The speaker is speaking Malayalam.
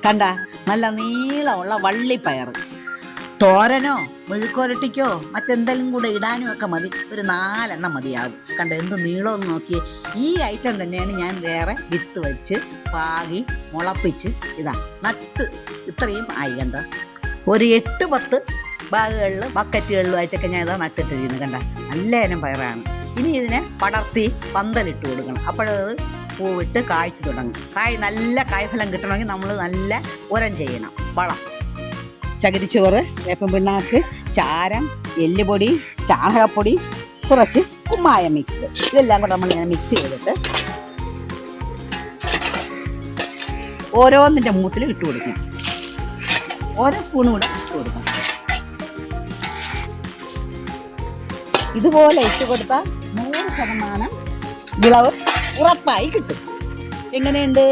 കണ്ട നല്ല നീളമുള്ള വള്ളിപ്പയർ. തോരനോ മെഴുക്കുരട്ടിക്കോ മറ്റെന്തെങ്കിലും കൂടെ ഇടാനും ഒക്കെ മതി. ഒരു 4 എണ്ണം മതിയാകും. കണ്ട എന്ത് നീളമെന്ന് നോക്കിയേ. ഈ ഐറ്റം തന്നെയാണ് ഞാൻ വേറെ വിത്ത് വെച്ച് പാകി മുളപ്പിച്ച് ഇതാ നട്ട് ഇത്രയും ആയി. കണ്ട ഒരു 8-10 ബാഗുകളിൽ ബക്കറ്റുകളിലുമായിട്ടൊക്കെ ഞാൻ ഇതാ നട്ടിട്ടിരിക്കുന്നത്. കണ്ട നല്ല ഇനം പയറാണ്. ഇനി ഇതിനെ പടർത്തി പന്തലിട്ട് കൊടുക്കണം. അപ്പോഴത് പൂവിട്ട് കായ്ച്ചു തുടങ്ങും. നല്ല കായ്ഫലം കിട്ടണമെങ്കിൽ നമ്മൾ നല്ല ഉരം ചെയ്യണം. വളം, ചകിരിച്ചോറ്, വേപ്പൻ പിണ്ണാക്ക്, ചാരം, എല്ലുപൊടി, ചാണകപ്പൊടി, കുറച്ച് കുമ്മായ മിക്സ്, ഇതെല്ലാം കൂടെ നമ്മളിങ്ങനെ മിക്സ് ചെയ്തിട്ട് ഓരോന്നിൻ്റെ മൂട്ടിൽ ഇട്ട് കൊടുക്കും. ഓരോ സ്പൂണും കൂടെ ഇട്ട് കൊടുക്കും. ഇതുപോലെ ഇട്ട് കൊടുത്താൽ 100% വിളവ് ഉറപ്പായി കിട്ടും. എങ്ങനെയുണ്ട്?